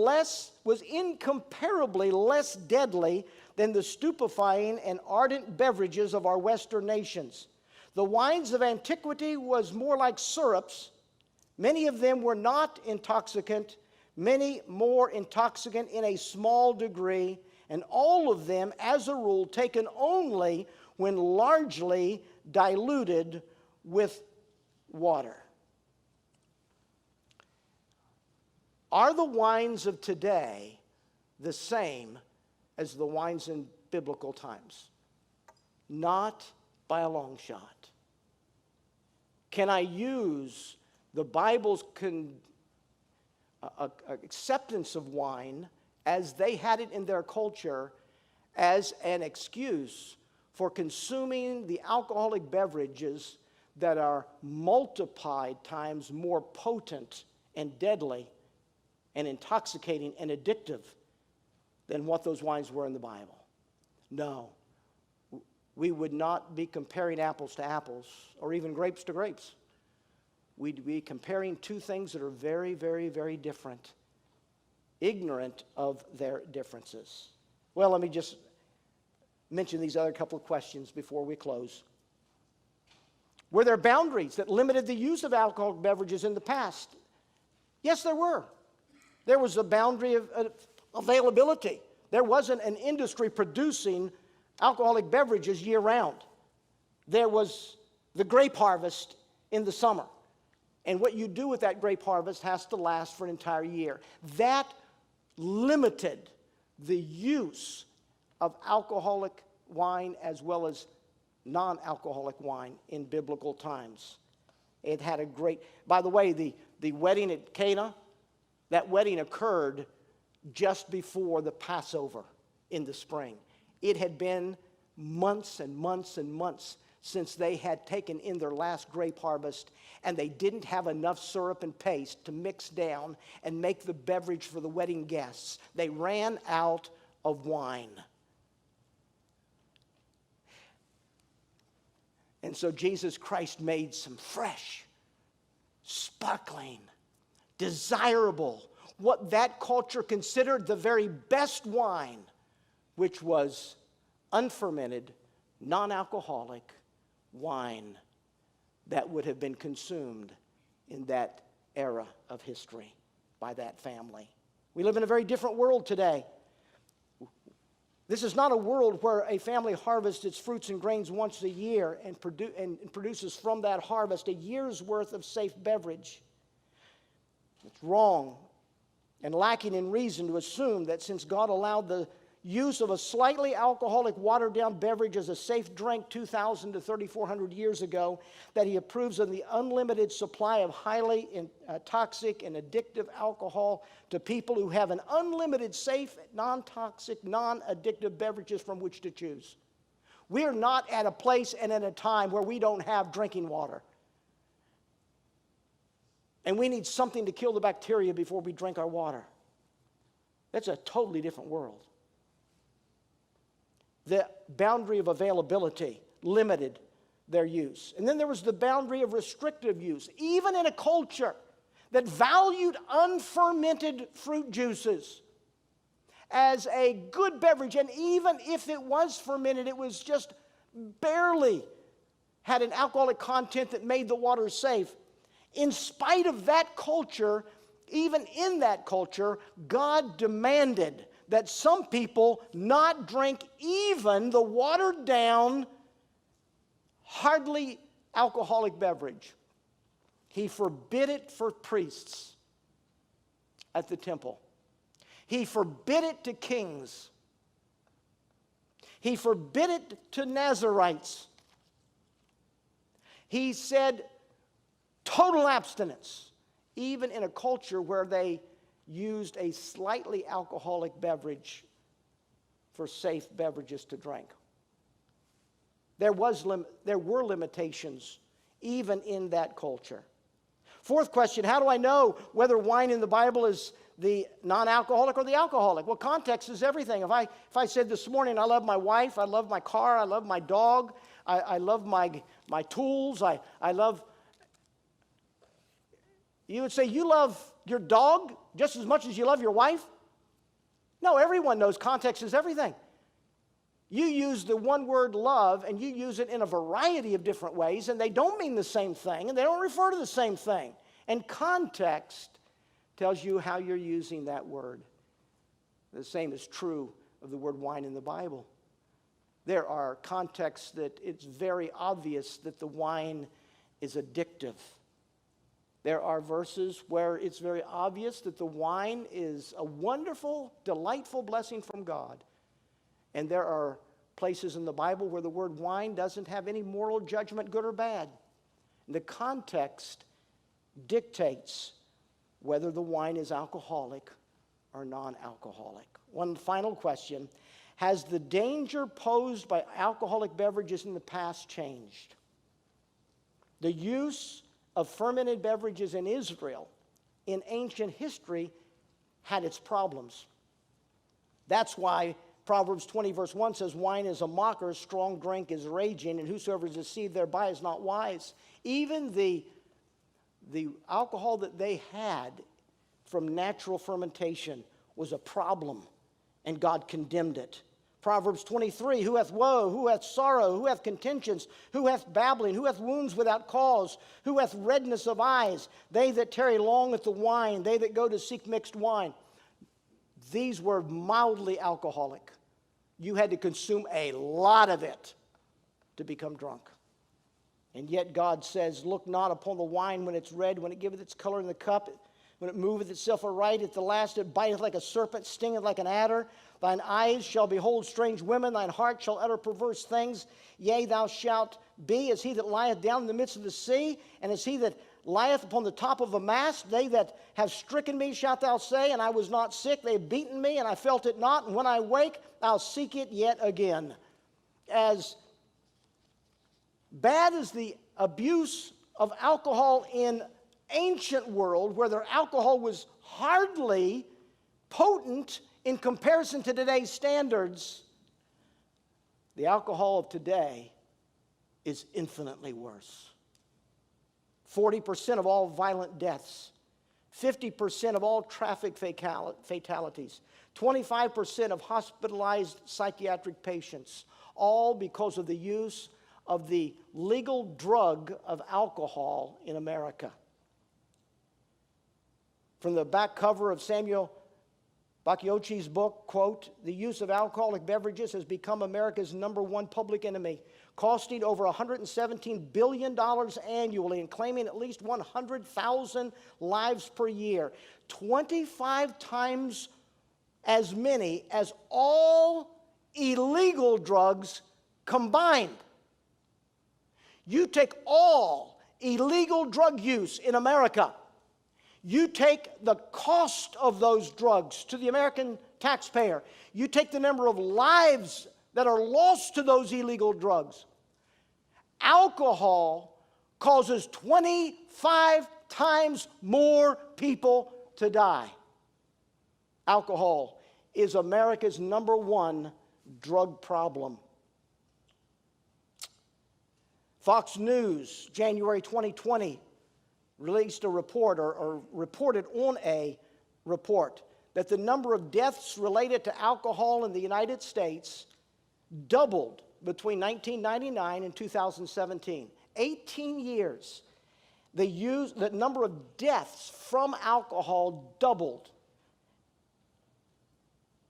incomparably less deadly than the stupefying and ardent beverages of our Western nations. The wines of antiquity was more like syrups. Many of them were not intoxicant, many more intoxicant in a small degree, and all of them, as a rule, taken only when largely diluted with water. Are the wines of today the same as the wines in biblical times? Not by a long shot. Can I use the Bible's acceptance of wine as they had it in their culture as an excuse for consuming the alcoholic beverages that are multiplied times more potent and deadly and intoxicating and addictive than what those wines were in the Bible? No. We would not be comparing apples to apples or even grapes to grapes. We'd be comparing two things that are very, very, very different, ignorant of their differences. Well, let me just mention these other couple of questions before we close. Were there boundaries that limited the use of alcoholic beverages in the past? Yes, there were. There was a boundary of availability. There wasn't an industry producing alcoholic beverages year-round. There was the grape harvest in the summer. And what you do with that grape harvest has to last for an entire year. That limited the use of alcoholic wine as well as non-alcoholic wine in biblical times. It had a great, by the way, the wedding at Cana, that wedding occurred just before the Passover in the spring. It had been months and months and months since they had taken in their last grape harvest, and they didn't have enough syrup and paste to mix down and make the beverage for the wedding guests. They ran out of wine. And so Jesus Christ made some fresh, sparkling, desirable, what that culture considered the very best wine, which was unfermented, non-alcoholic wine that would have been consumed in that era of history by that family. We live in a very different world today. This is not a world where a family harvests its fruits and grains once a year and produces from that harvest a year's worth of safe beverage. It's wrong and lacking in reason to assume that since God allowed the use of a slightly alcoholic, watered-down beverage as a safe drink 2,000 to 3,400 years ago, that he approves of the unlimited supply of highly toxic and addictive alcohol to people who have an unlimited, safe, non-toxic, non-addictive beverages from which to choose. We are not at a place and at a time where we don't have drinking water. And we need something to kill the bacteria before we drink our water. That's a totally different world. The boundary of availability limited their use. And then there was the boundary of restrictive use. Even in a culture that valued unfermented fruit juices as a good beverage, and even if it was fermented, it was just barely had an alcoholic content that made the water safe. In spite of that culture, even in that culture, God demanded that some people not drink even the watered-down, hardly alcoholic beverage. He forbid it for priests at the temple. He forbid it to kings. He forbid it to Nazarites. He said total abstinence, even in a culture where they used a slightly alcoholic beverage for safe beverages to drink. There were limitations even in that culture. Fourth question, how do I know whether wine in the Bible is the non-alcoholic or the alcoholic? Well, context is everything. If I said this morning, I love my wife, I love my car, I love my dog, I love my tools, I love... You would say, you love your dog just as much as you love your wife? No, everyone knows context is everything. You use the one word love, and you use it in a variety of different ways, and they don't mean the same thing, and they don't refer to the same thing. And context tells you how you're using that word. The same is true of the word wine in the Bible. There are contexts that it's very obvious that the wine is addictive. There are verses where it's very obvious that the wine is a wonderful, delightful blessing from God. And there are places in the Bible where the word wine doesn't have any moral judgment, good or bad. The context dictates whether the wine is alcoholic or non-alcoholic. One final question. Has the danger posed by alcoholic beverages in the past changed? The use of fermented beverages in Israel in ancient history had its problems. That's why Proverbs 20 verse 1 says, wine is a mocker, strong drink is raging, and whosoever is deceived thereby is not wise. Even the alcohol that they had from natural fermentation was a problem, and God condemned it. Proverbs 23, who hath woe, who hath sorrow, who hath contentions, who hath babbling, who hath wounds without cause, who hath redness of eyes, they that tarry long at the wine, they that go to seek mixed wine. These were mildly alcoholic. You had to consume a lot of it to become drunk. And yet God says, look not upon the wine when it's red, when it giveth its color in the cup, when it moveth itself aright, at the last it biteth like a serpent, stingeth like an adder. Thine eyes shall behold strange women, thine heart shall utter perverse things. Yea, thou shalt be as he that lieth down in the midst of the sea, and as he that lieth upon the top of a mast. They that have stricken me, shalt thou say, and I was not sick. They have beaten me, and I felt it not. And when I wake, I'll seek it yet again. As bad as the abuse of alcohol in ancient world, where their alcohol was hardly potent in comparison to today's standards, the alcohol of today is infinitely worse. 40% of all violent deaths, 50% of all traffic fatalities, 25% of hospitalized psychiatric patients, all because of the use of the legal drug of alcohol in America. From the back cover of Samuel Bacchiocchi's book, quote, "The use of alcoholic beverages has become America's #1 public enemy, costing over $117 billion annually and claiming at least 100,000 lives per year, 25 times as many as all illegal drugs combined." You take all illegal drug use in America, you take the cost of those drugs to the American taxpayer, you take the number of lives that are lost to those illegal drugs. Alcohol causes 25 times more people to die. Alcohol is America's #1 drug problem. Fox News, January 2020, released a report or reported on a report that the number of deaths related to alcohol in the United States doubled between 1999 and 2017. 18 years. The number of deaths from alcohol doubled,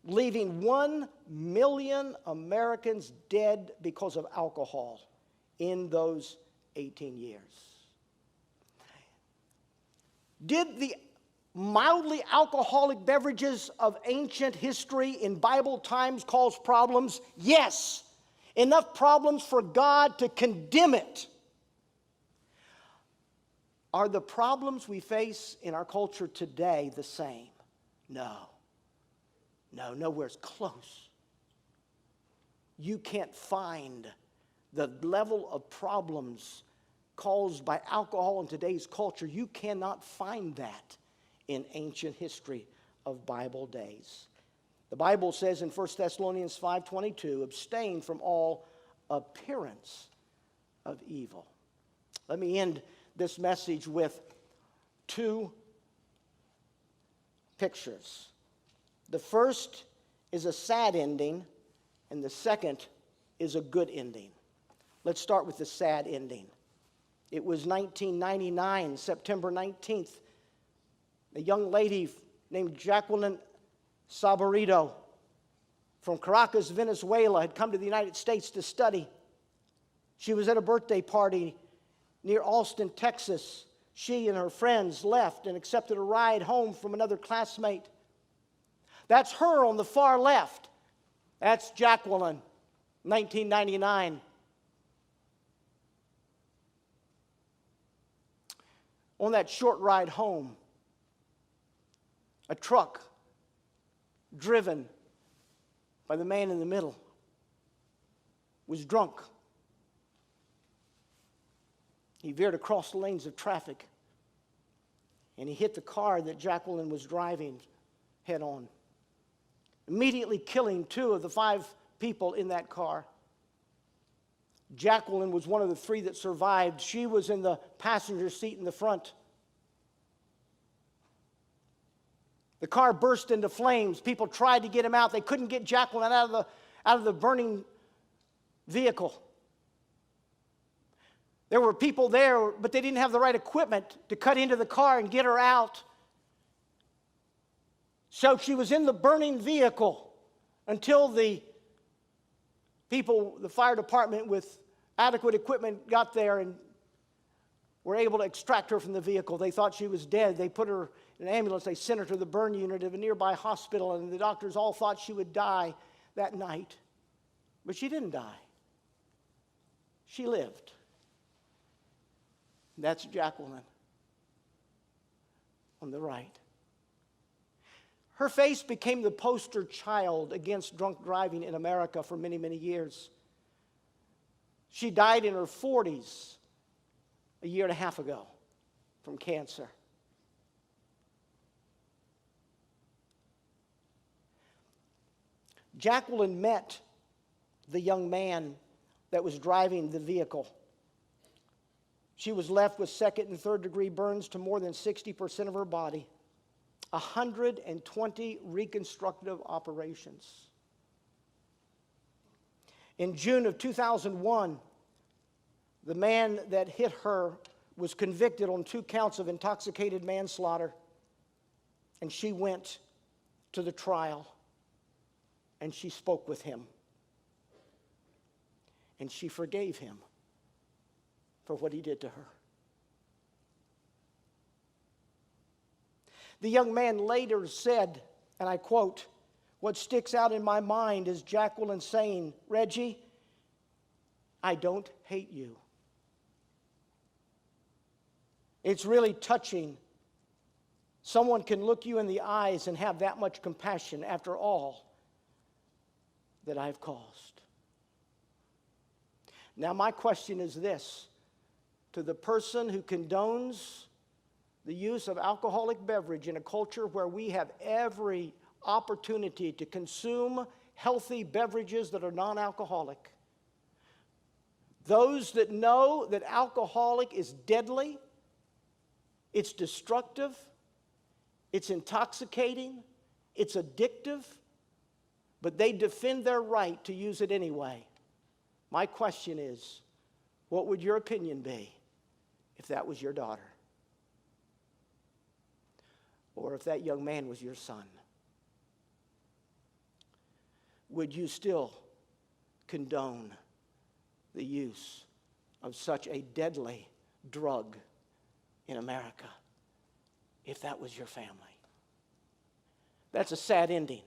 leaving 1 million Americans dead because of alcohol in those 18 years. Did the mildly alcoholic beverages of ancient history in Bible times cause problems? Yes. Enough problems for God to condemn it. Are the problems we face in our culture today the same? No. No, nowhere's close. You can't find the level of problems caused by alcohol in today's culture. You cannot find that in ancient history of Bible days. The Bible says in 1 Thessalonians 5:22, abstain from all appearance of evil. Let me end this message with 2 pictures. The first is a sad ending, and the second is a good ending. Let's start with the sad ending. It was 1999, September 19th. A young lady named Jacqueline Sabarito from Caracas, Venezuela, had come to the United States to study. She was at a birthday party near Austin, Texas. She and her friends left and accepted a ride home from another classmate. That's her on the far left. That's Jacqueline, 1999. On that short ride home, a truck driven by the man in the middle was drunk. He veered across the lanes of traffic, and he hit the car that Jacqueline was driving head on, immediately killing 2 of the 5 people in that car. Jacqueline was one of the 3 that survived. She was in the passenger seat in the front. The car burst into flames. People tried to get him out. They couldn't get Jacqueline out of the burning vehicle. There were people there, but they didn't have the right equipment to cut into the car and get her out. So she was in the burning vehicle until the people, the fire department with adequate equipment got there and were able to extract her from the vehicle. They thought she was dead. They put her an ambulance. They sent her to the burn unit of a nearby hospital, and the doctors all thought she would die that night. But she didn't die. She lived. That's Jacqueline on the right. Her face became the poster child against drunk driving in America for many, many years. She died in her 40s a year and a half ago from cancer. Jacqueline met the young man that was driving the vehicle. She was left with second and third degree burns to more than 60% of her body. 120 reconstructive operations. In June of 2001, the man that hit her was convicted on 2 counts of intoxicated manslaughter, and she went to the trial, and she spoke with him, and she forgave him for what he did to her. The young man later said, and I quote, "What sticks out in my mind is Jacqueline saying, 'Reggie, I don't hate you.'" It's really touching. Someone can look you in the eyes and have that much compassion after all that I've caused. Now, my question is this: to the person who condones the use of alcoholic beverage in a culture where we have every opportunity to consume healthy beverages that are non-alcoholic, those that know that alcoholic is deadly, it's destructive, it's intoxicating, it's addictive, but they defend their right to use it anyway. My question is, what would your opinion be if that was your daughter? Or if that young man was your son? Would you still condone the use of such a deadly drug in America if that was your family? That's a sad ending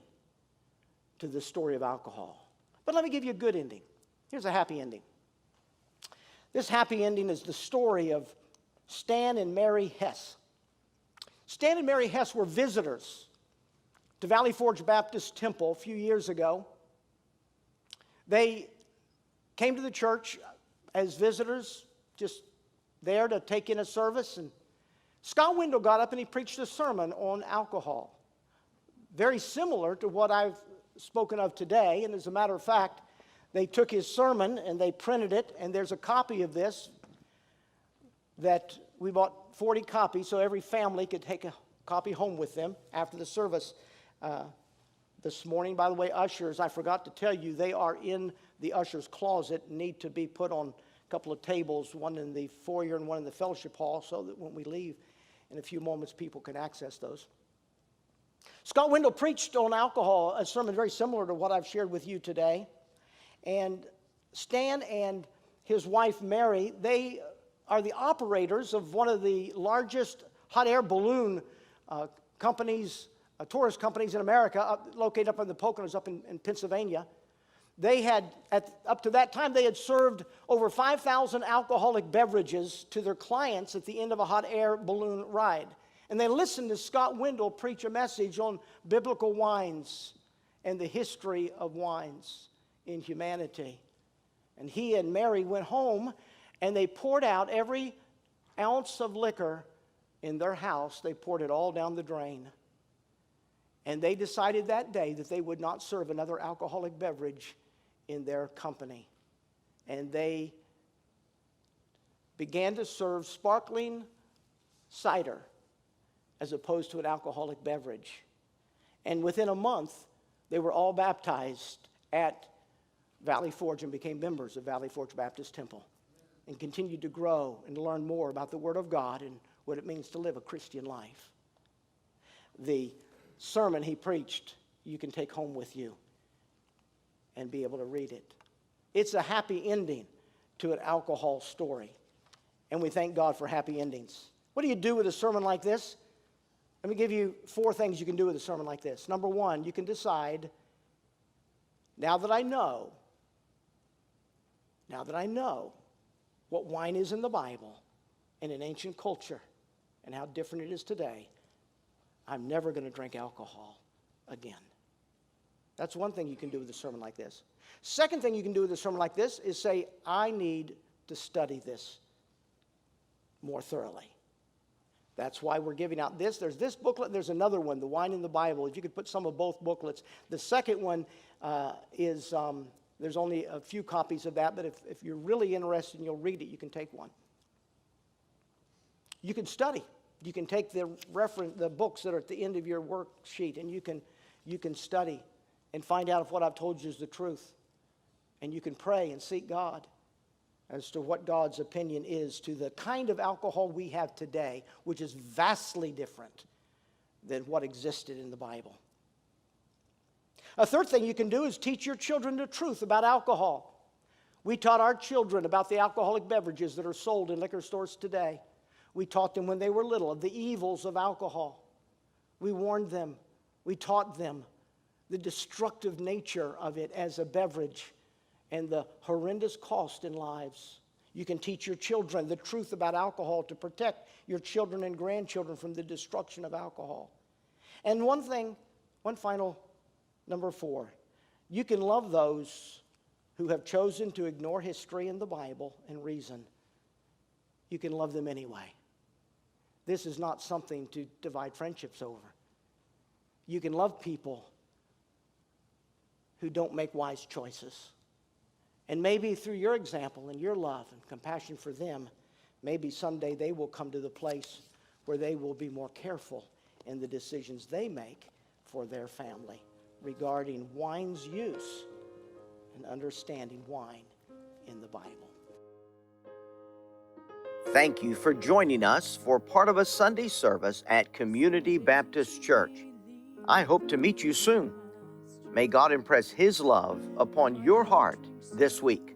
to the story of alcohol. But let me give you a good ending. Here's a happy ending. This happy ending is the story of Stan and Mary Hess. Stan and Mary Hess were visitors to Valley Forge Baptist Temple a few years ago. They came to the church as visitors, just there to take in a service. And Scott Wendell got up and he preached a sermon on alcohol, very similar to what I've spoken of today. And as a matter of fact, they took his sermon and they printed it, and there's a copy of this that we bought 40 copies so every family could take a copy home with them after the service this morning. By the way, ushers, I forgot to tell you, they are in the usher's closet, need to be put on a couple of tables, one in the foyer and one in the fellowship hall, so that when we leave in a few moments, people can access those. Scott Wendell preached on alcohol, a sermon very similar to what I've shared with you today. And Stan and his wife Mary, they are the operators of one of the largest hot air balloon companies, tourist companies in America, located up in the Poconos, up in Pennsylvania. They had, up to that time, they had served over 5,000 alcoholic beverages to their clients at the end of a hot air balloon ride. And they listened to Scott Wendell preach a message on biblical wines and the history of wines in humanity. And he and Mary went home and they poured out every ounce of liquor in their house. They poured it all down the drain. And they decided that day that they would not serve another alcoholic beverage in their company. And they began to serve sparkling cider as opposed to an alcoholic beverage. And within a month, they were all baptized at Valley Forge and became members of Valley Forge Baptist Temple and continued to grow and learn more about the Word of God and what it means to live a Christian life. The sermon he preached, you can take home with you and be able to read it. It's a happy ending to an alcohol story, and we thank God for happy endings. What do you do with a sermon like this? Let me give you 4 things you can do with a sermon like this. Number 1, you can decide, now that I know what wine is in the Bible and in ancient culture and how different it is today, I'm never going to drink alcohol again. That's one thing you can do with a sermon like this. Second thing you can do with a sermon like this is say, I need to study this more thoroughly. That's why we're giving out this. There's this booklet. There's another one, The Wine in the Bible. If you could put some of both booklets. The second one is, there's only a few copies of that, but if you're really interested and you'll read it, you can take one. You can study. You can take the books that are at the end of your worksheet, and you can study and find out if what I've told you is the truth. And you can pray and seek God as to what God's opinion is to the kind of alcohol we have today, which is vastly different than what existed in the Bible. A third thing you can do is teach your children the truth about alcohol. We taught our children about the alcoholic beverages that are sold in liquor stores today. We taught them when they were little of the evils of alcohol. We warned them. We taught them the destructive nature of it as a beverage and the horrendous cost in lives. You can teach your children the truth about alcohol to protect your children and grandchildren from the destruction of alcohol. And one final, number 4, you can love those who have chosen to ignore history and the Bible and reason. You can love them anyway. This is not something to divide friendships over. You can love people who don't make wise choices. And maybe through your example and your love and compassion for them, maybe someday they will come to the place where they will be more careful in the decisions they make for their family regarding wine's use and understanding wine in the Bible. Thank you for joining us for part of a Sunday service at Community Baptist Church. I hope to meet you soon. May God impress His love upon your heart this week.